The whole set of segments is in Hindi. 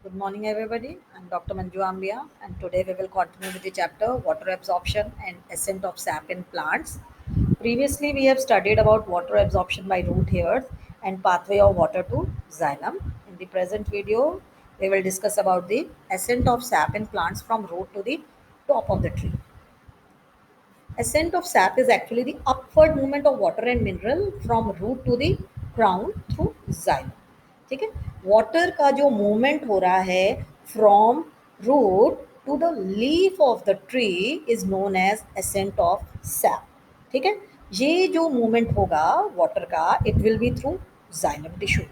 Good morning, everybody. I'm Dr. Manju Ambia, and today we will continue with the chapter Water Absorption and Ascent of Sap in Plants. Previously, we have studied about water absorption by root hairs and pathway of water to xylem. In the present video, we will discuss about the ascent of sap in plants from root to the top of the tree. Ascent of sap is actually the upward movement of water and mineral from root to the crown through xylem. ठीक है, वाटर का जो मूवमेंट हो रहा है from root to the leaf of the tree is known as ascent of sap. ठीक है, ये जो मूवमेंट होगा वाटर का it will be through xylem tissue.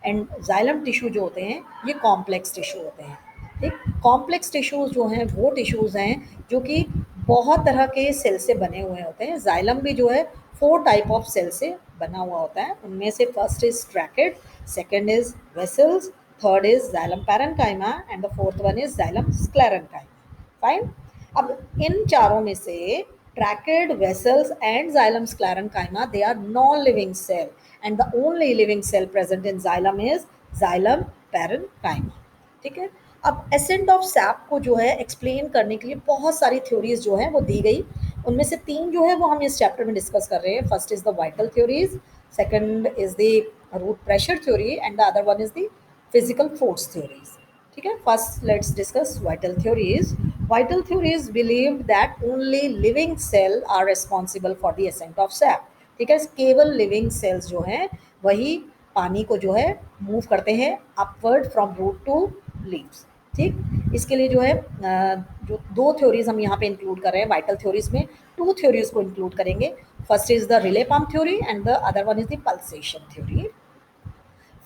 And xylem tissue जो होते हैं ये कॉम्प्लेक्स टिश्यू होते हैं. ठीक, कॉम्प्लेक्स टिश्यूज जो हैं वो टिश्यूज हैं जो कि बहुत तरह के सेल से बने हुए होते हैं. जाइलम भी जो है 4 टाइप ऑफ सेल से बना हुआ होता है. उनमें से first is tracheid, second is vessels, third is xylem parenchyma and the fourth one is xylem sclerenchyma. Fine. अब इन चारों में से trached, vessels and xylem sclerenchyma they are non-living cell and the only living cell present in xylem is xylem parenchyma. ठीक है, अब एसेंट ऑफ सैप को जो है एक्सप्लेन करने के लिए बहुत सारी थ्योरीज जो है वो दी गई. उनमें से 3 जो है वो हम इस चैप्टर में डिस्कस कर रहे हैं. First is the vital theories, second is the root pressure theory and the other one is the physical force theories. ठीक है, first let's discuss vital theories. Vital theories believe that only living cell are responsible for the ascent of sap. ठीक है, केवल लिविंग सेल्स जो हैं वही पानी को जो है मूव करते हैं upward from root to leaves. ठीक, इसके लिए जो है जो 2 थ्योरीज हम यहाँ पे इंक्लूड कर रहे हैं वाइटल थ्योरीज में. 2 थ्योरीज को इंक्लूड करेंगे. First is the relay pump theory and the other one is the pulsation theory.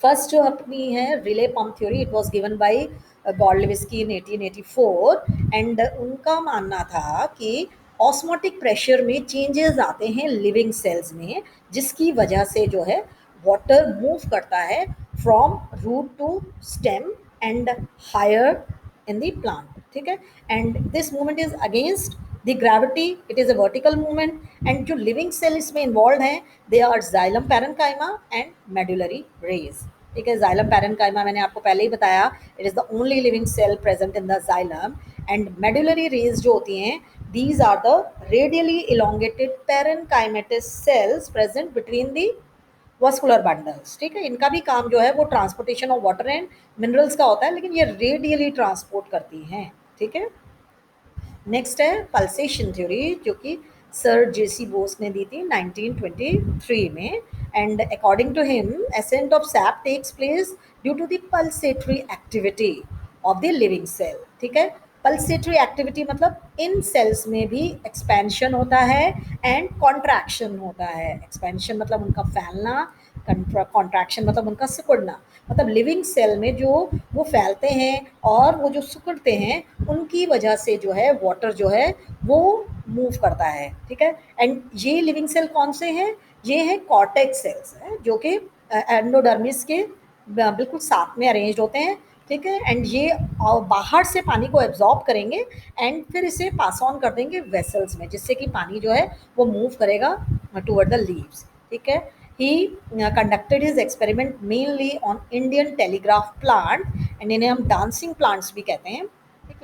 First जो अपनी है relay pump theory, it was given by Godlewski in 1884 and उनका मानना था कि ऑस्मोटिक प्रेशर में चेंजेस आते हैं लिविंग सेल्स में जिसकी वजह से जो है वाटर मूव करता है from root to stem and higher in the plant. ठीक है, and this movement is against the gravity, it is a vertical movement. And जो लिविंग सेल इसमें इन्वॉल्व हैं they are xylem parenchyma and medullary rays. ठीक है, जाइलम पैरेन्काइमा मैंने आपको पहले ही बताया it is the only living cell present in the xylem. And medullary rays जो होती हैं these are the radially elongated parenchymatous cells present between the vascular bundles. ठीक है, इनका भी काम जो है वो transportation of water and minerals का होता है लेकिन ये रेडियली ट्रांसपोर्ट करती हैं. ठीक है, नेक्स्ट है पल्सेशन थ्योरी जो कि सर जेसी बोस ने दी थी 1923 में. And according to him ascent of sap takes place due to the pulsatory activity of the living cell. ठीक है, पल्सेटरी एक्टिविटी मतलब इन सेल्स में भी एक्सपेंशन होता है एंड कॉन्ट्रैक्शन होता है. एक्सपेंशन मतलब उनका फैलना, कॉन्ट्रैक्शन मतलब उनका सिकुड़ना. मतलब लिविंग सेल में जो वो फैलते हैं और वो जो सिकुड़ते हैं उनकी वजह से जो है वाटर जो है वो मूव करता है. ठीक है, एंड ये लिविंग सेल कौन से हैं? ये हैं कॉर्टेक्स सेल्स हैं जो कि एंडोडर्मिस के बिल्कुल साथ में अरेंज होते हैं. ठीक है, एंड ये बाहर से पानी को एब्जॉर्ब करेंगे एंड फिर इसे पास ऑन कर देंगे वेसल्स में जिससे कि पानी जो है वो मूव करेगा टूवर्ड द लीव्स. ठीक है, he conducted his experiment mainly on Indian telegraph plant and इन्हें हम डांसिंग प्लांट्स भी कहते हैं.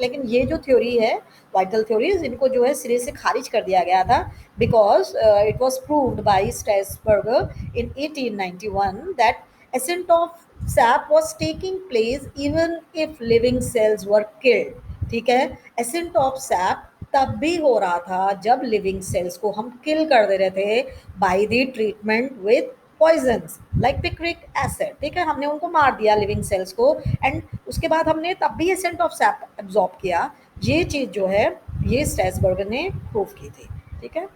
लेकिन ये जो थ्योरी है वाइटल थ्योरीज इनको जो है सिरे से खारिज कर दिया गया था because it was proved by Strasburger in 1891 that ascent of sap was taking place even if living cells were killed. ठीक है, एसेंट ऑफ सैप तब भी हो रहा था जब लिविंग सेल्स को हम किल कर दे रहे थे by the treatment with poisons like picric acid. ठीक है, हमने उनको मार दिया लिविंग सेल्स को एंड उसके बाद हमने तब भी एसेंट ऑफ सैप एब्जॉर्ब किया. ये चीज़ जो है ये स्ट्रेसबर्गर ने प्रूव की थी. ठीक है,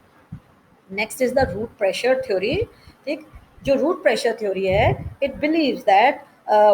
next is the root pressure theory. ठीक, जो रूट प्रेशर थ्योरी है it believes that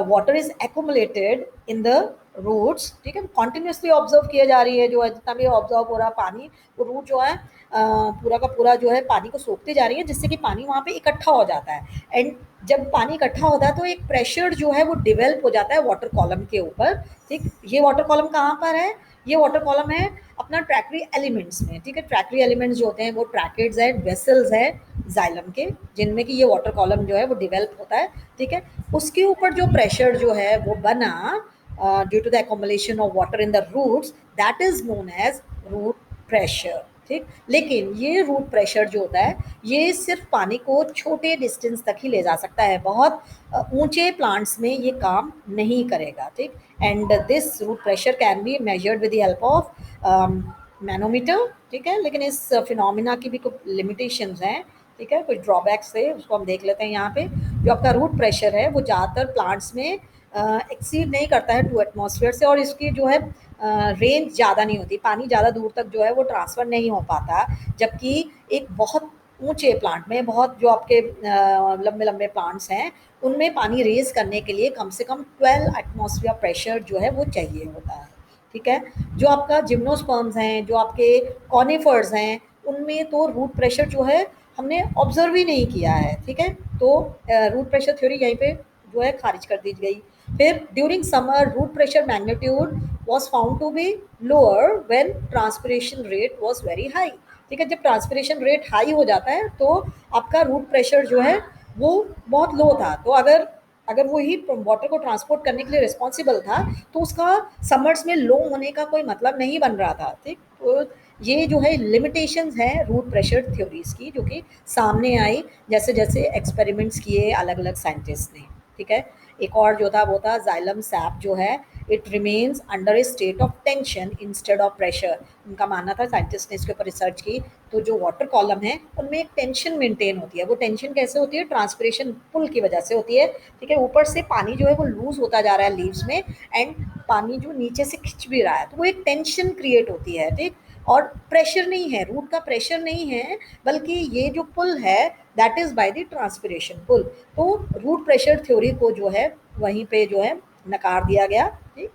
water is accumulated in the roots. ठीक है, कॉन्टिन्यूसली ऑब्जर्व किया जा रही है जो है जितना भी ऑब्जर्व हो रहा पानी वो रूट जो है पूरा का पूरा जो है पानी को सोखते जा रही है जिससे कि पानी वहाँ पे इकट्ठा हो जाता है. एंड जब पानी इकट्ठा होता है तो एक प्रेशर जो है वो डिवेल्प हो जाता है वाटर कॉलम के ऊपर. ठीक, ये वाटर कॉलम कहाँ पर है? ये वाटर कॉलम है अपना ट्रैक्टरी एलिमेंट्स में. ठीक है, ट्रैक्टरी एलिमेंट्स जो होते हैं वो ट्रैकेड्स हैं, वेसल्स हैं जाइलम के जिनमें कि ये वाटर कॉलम जो है वो डिवेल्प होता है. ठीक है, उसके ऊपर जो प्रेशर जो है वो बना due to the accumulation of water in the roots, that is known as root pressure. ठीक, लेकिन ये रूट प्रेशर जो होता है ये सिर्फ पानी को छोटे डिस्टेंस तक ही ले जा सकता है, बहुत ऊंचे प्लांट्स में ये काम नहीं करेगा। ठीक, and this root pressure can be measured with the help of manometer. ठीक है, लेकिन इस फिनोमिना की भी कुछ लिमिटेशंस हैं। ठीक है, कुछ ड्रॉबैक्स है, उसको हम देख लेते हैं। यहाँ पे जो आपका रूट प्रेशर है वो ज़्यादातर प्लांट्स में एक्सीड नहीं करता है 2 एटमॉस्फेयर से, और इसकी जो है रेंज ज़्यादा नहीं होती, पानी ज़्यादा दूर तक जो है वो ट्रांसफ़र नहीं हो पाता। जबकि एक बहुत ऊंचे प्लांट में, बहुत जो आपके लंबे लंबे प्लांट्स हैं उनमें पानी रेज करने के लिए कम से कम 12 एटमॉस्फेयर प्रेशर जो है वो चाहिए होता है। ठीक है, जो आपका जिम्नोस्पर्म्स हैं, जो आपके कॉनिफर्स हैं, उनमें तो रूट प्रेशर जो है हमने ऑब्जर्व ही नहीं किया है। ठीक है, तो रूट प्रेशर थ्योरी यहीं पे जो है खारिज कर दी गई। फिर during summer root pressure magnitude was found to be lower when transpiration rate was very high। ठीक है, जब ट्रांसपिरेशन रेट हाई हो जाता है तो आपका रूट प्रेशर जो है वो बहुत लो था। तो अगर अगर वो ही वाटर को ट्रांसपोर्ट करने के लिए रिस्पॉन्सिबल था तो उसका समर्स में लो होने का कोई मतलब नहीं बन रहा था। ठीक, तो ये जो है लिमिटेशंस हैं रूट प्रेशर थ्योरीज की, जो कि सामने आई जैसे जैसे एक्सपेरिमेंट्स किए अलग अलग साइंटिस्ट ने। ठीक है, एक और जो था वो था जाइलम सैप जो है, it remains under A state of tension instead of pressure. उनका मानना था, साइंटिस्ट ने इसके ऊपर रिसर्च की, तो जो वाटर कॉलम है उनमें एक टेंशन मेंटेन होती है। वो टेंशन कैसे होती है? ट्रांसपिरेशन पुल की वजह से होती है। ठीक है, ऊपर से पानी जो है वो लूज होता जा रहा है लीव्स में, एंड पानी जो नीचे से खिंच भी रहा है, तो वो एक टेंशन क्रिएट होती है। ठीक, और प्रेशर नहीं है, रूट का प्रेशर नहीं है, बल्कि ये जो पुल है that is by the transpiration pull. तो रूट प्रेशर थ्योरी को जो है वहीं पे जो है नकार दिया गया। ठीक,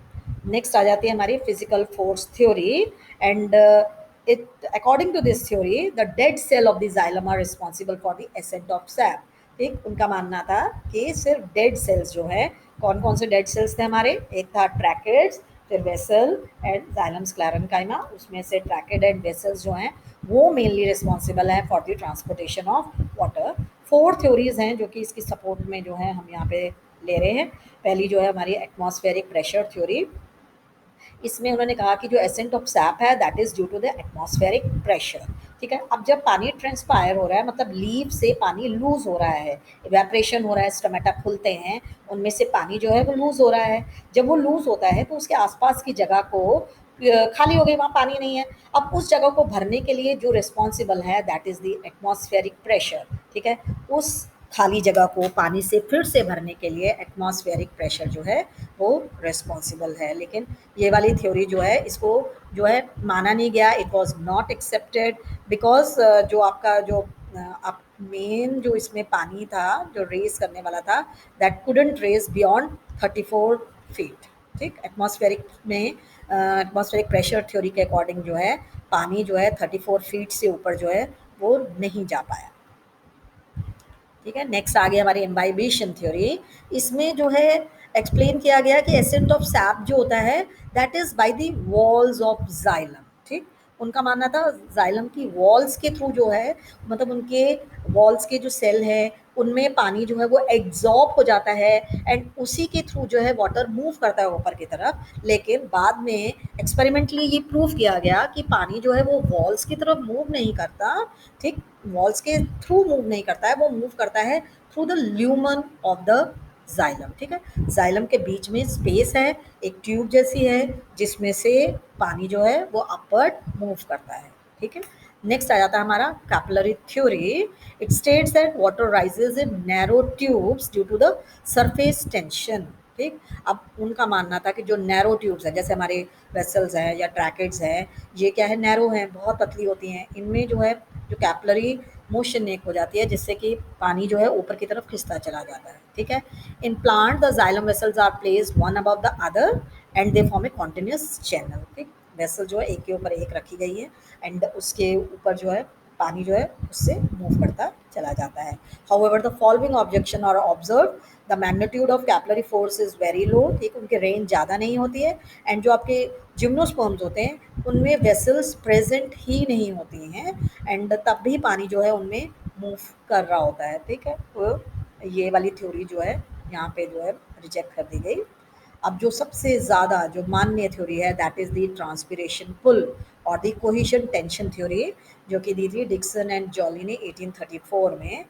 नेक्स्ट आ जाती है हमारी physical force theory, and it according to this theory the dead cell of the xylem are responsible for the ascent of sap. ठीक, उनका मानना था कि सिर्फ डेड सेल्स जो है, कौन कौन से डेड सेल्स थे हमारे? एक था ट्रैकेड्स, फिर वेसल एंड जाइलम स्क्लेरेन्काइमा। उसमें से ट्रैकेड एंड वेसल्स जो हैं वो मेनली रिस्पॉन्सिबल है for the transportation of water. 4 theories हैं जो कि इसकी सपोर्ट में जो है हम यहाँ पे ले रहे हैं। पहली जो है हमारी एटमॉस्फेरिक प्रेशर थ्योरी। इसमें उन्होंने कहा कि जो एसेंट ऑफ सैप है that is due to the atmospheric pressure. ठीक है, अब जब पानी ट्रांसपायर हो रहा है, मतलब लीव से पानी लूज हो रहा है, इवेपरेशन हो रहा है, स्टोमेटा खुलते हैं, उनमें से पानी जो है वो लूज हो रहा है। जब वो लूज होता है तो उसके आसपास की जगह को खाली हो गई, वहाँ पानी नहीं है। अब उस जगह को भरने के लिए जो रिस्पॉन्सिबल है that is the atmospheric pressure. ठीक है, उस खाली जगह को पानी से फिर से भरने के लिए एटमॉस्फेरिक प्रेशर जो है वो रिस्पॉन्सिबल है। लेकिन ये वाली थ्योरी जो है इसको जो है माना नहीं गया, it was not accepted, because जो आपका जो आप मेन जो इसमें पानी था जो रेस करने वाला था that couldn't raise beyond 34 feet. ठीक, एटमॉस्फेरिक में एटमॉस्फेरिक प्रेशर थ्योरी के अकॉर्डिंग जो है पानी जो है 34 फीट से ऊपर जो है वो नहीं जा पाया। ठीक है, नेक्स्ट आ गया हमारी इम्बाइबेशन थ्योरी। इसमें जो है एक्सप्लेन किया गया कि एसेंट ऑफ सैप जो होता है that is by the walls of xylem. ठीक, उनका मानना था जाइलम की वॉल्स के थ्रू जो है, मतलब उनके वॉल्स के जो सेल है उनमें पानी जो है वो एग्जॉर्ब हो जाता है, एंड उसी के थ्रू जो है वाटर मूव करता है ऊपर की तरफ। लेकिन बाद में एक्सपेरिमेंटली ये प्रूव किया गया कि पानी जो है वो वॉल्स की तरफ मूव नहीं करता। ठीक, वॉल्स के थ्रू मूव नहीं करता है, वो मूव करता है through the lumen of the xylem. ठीक है, जाइलम के बीच में स्पेस है, एक ट्यूब जैसी है जिसमें से पानी जो है वो अपवर्ड मूव करता है। ठीक है, नेक्स्ट आ जाता है हमारा capillary theory. It states that water rises in narrow tubes due to the surface tension. ठीक, अब उनका मानना था कि जो नैरो ट्यूब्स हैं, जैसे हमारे वेसल्स हैं या ट्रैकेट्स हैं, ये क्या है, नैरो हैं, बहुत पतली होती हैं, इनमें जो है जो कैपिलरी मोशन एक हो जाती है जिससे कि पानी जो है ऊपर की तरफ खिंचता चला जाता है। ठीक है, in plant the xylem vessels are placed one above the other and they form a continuous channel. ठीक, वेसल जो है एक के ऊपर एक रखी गई है, एंड उसके ऊपर जो है पानी जो है उससे मूव करता चला जाता है। However the following objection are observe, the magnitude of capillary force is very low. ठीक, उनकी रेंज ज़्यादा नहीं होती है, एंड जो आपके जिम्नोस्पर्म्स होते हैं उनमें वेसल्स प्रेजेंट ही नहीं होती हैं, एंड तब भी पानी जो है उनमें मूव कर रहा होता है। ठीक है, तो ये वाली थ्योरी जो है यहाँ पे जो है रिजेक्ट कर दी गई। अब जो सबसे ज़्यादा जो मान्य थ्योरी है that is the transpiration pull और द कोहेशन टेंशन थ्योरी, जो कि दी थी डिक्सन एंड जॉली ने 1834 में।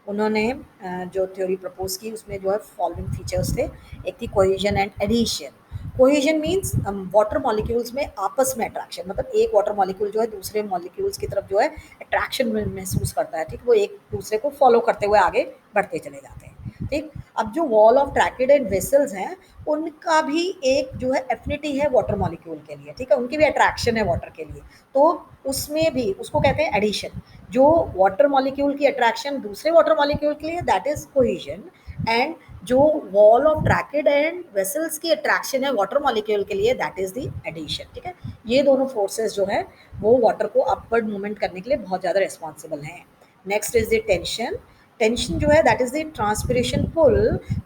उन्होंने जो थ्योरी प्रपोज की उसमें जो है फॉलोइंग फीचर्स थे। एक थी cohesion and adhesion. Cohesion means water molecules में आपस में अट्रैक्शन, मतलब एक वाटर मॉलिक्यूल जो है दूसरे मॉलिक्यूल्स की तरफ जो है अट्रैक्शन महसूस करता है, ठीक, वो एक दूसरे को फॉलो करते हुए आगे बढ़ते चले जाते हैं, ठीक। अब जो wall of tracheid and vessels हैं उनका भी एक जो है एफिनिटी है वाटर मॉलिक्यूल के लिए, ठीक है, उनकी भी अट्रैक्शन है वाटर के लिए, तो उसमें भी उसको कहते हैं एडिशन। जो वाटर मॉलिक्यूल की अट्रैक्शन दूसरे वाटर मॉलिक्यूल के लिए दैट इज कोहेजन, एंड जो wall of tracheid and vessels की अट्रैक्शन है वाटर मॉलिक्यूल के लिए दैट इज द एडिशन, ठीक है। ये दोनों फोर्सेस जो है वो वाटर को अपवर्ड मूवमेंट करने के लिए बहुत ज़्यादा रिस्पॉन्सिबल हैं। Next is the tension. Tension जो है that is the transpiration pull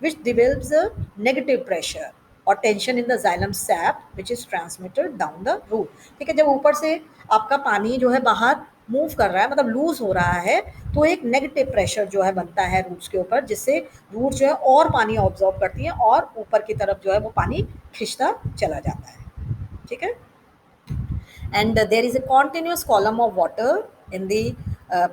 which develops a negative pressure और tension in the xylem sap which is transmitted down the root, ठीक है। जब ऊपर से आपका पानी जो है बाहर मूव कर रहा है, मतलब लूज हो रहा है, तो एक नेगेटिव प्रेशर जो है बनता है रूट्स के ऊपर, जिससे रूट जो है और पानी ऑब्जॉर्व करती है और ऊपर की तरफ जो है वो पानी खिंचता चला जाता है, ठीक है। And there is a continuous column of water in the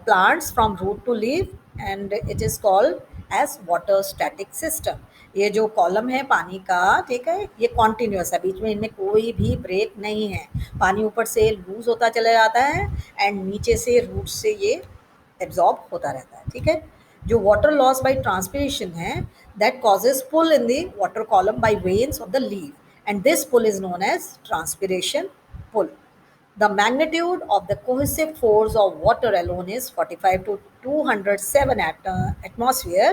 plants from root to leaf, and it is called as water static system. ये जो कॉलम है पानी का, ठीक है, ये कॉन्टिन्यूस है, बीच में इनमें कोई भी ब्रेक नहीं है। पानी ऊपर से लूज होता चला जाता है एंड नीचे से रूट से ये एब्जॉर्ब होता रहता है, ठीक है। जो वाटर लॉस बाय ट्रांसपिरेशन है that causes pull in the water column by veins of the leaf, and this pull is known as transpiration pull. The magnitude of the cohesive force of water alone is 45 to 207 atmosphere,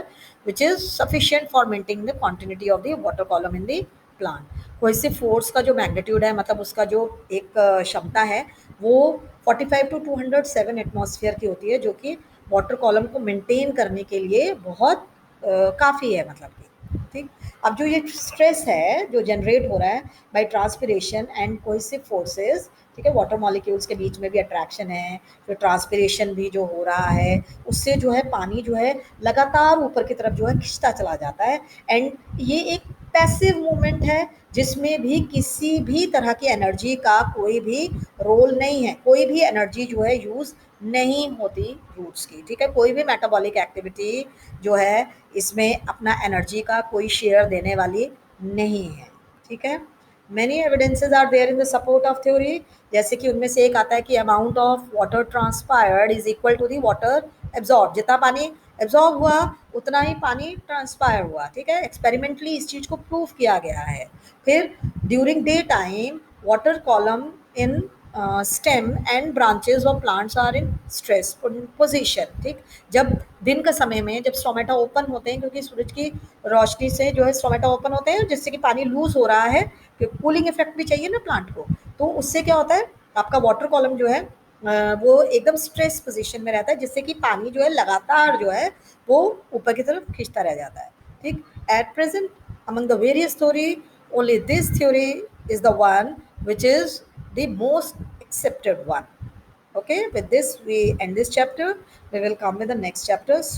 which is sufficient for maintaining the continuity of the water column in the plant. cohesive force का जो magnitude है, मतलब उसका जो एक क्षमता है वो 45 टू 207 एटमॉस्फेयर की होती है, जो कि वाटर कॉलम को मेंटेन करने के लिए बहुत काफ़ी है, मतलब कि, ठीक। अब जो ये स्ट्रेस है जो जनरेट हो रहा है by transpiration and cohesive forces, ठीक है, वाटर मॉलिक्यूल्स के बीच में भी अट्रैक्शन है, जो ट्रांसपिरेशन भी जो हो रहा है उससे जो है पानी जो है लगातार ऊपर की तरफ जो है खिंचता चला जाता है, एंड ये एक पैसिव मूवमेंट है जिसमें भी किसी भी तरह की एनर्जी का कोई भी रोल नहीं है, कोई भी एनर्जी जो है यूज़ नहीं होती रूट्स की, ठीक है। कोई भी मेटाबॉलिक एक्टिविटी जो है इसमें अपना एनर्जी का कोई शेयर देने वाली नहीं है, ठीक है। Many evidences are there in the support of theory, जैसे कि उनमें से एक आता है कि amount of water transpired is equal to the water absorb. जितना पानी एब्जॉर्ब हुआ उतना ही पानी ट्रांसपायर हुआ, ठीक है। एक्सपेरिमेंटली इस चीज़ को प्रूव किया गया है। फिर during day time water column in stem and branches of plants are in stress position, ठीक। जब दिन का समय में जब स्टोमेटा ओपन होते हैं, क्योंकि सूरज की रोशनी से जो है स्टोमेटा ओपन होते हैं जिससे कि पानी लूज हो रहा है, कूलिंग इफेक्ट भी चाहिए ना प्लांट को, तो उससे क्या होता है आपका वाटर कॉलम जो है वो एकदम स्ट्रेस पोजीशन में रहता है, जिससे कि पानी जो है लगातार जो है वो ऊपर की तरफ खींचता रह जाता है, ठीक। At present among the various theory only this theory is the one which is the most accepted one. Okay, with this we end this chapter. We will come with the next chapter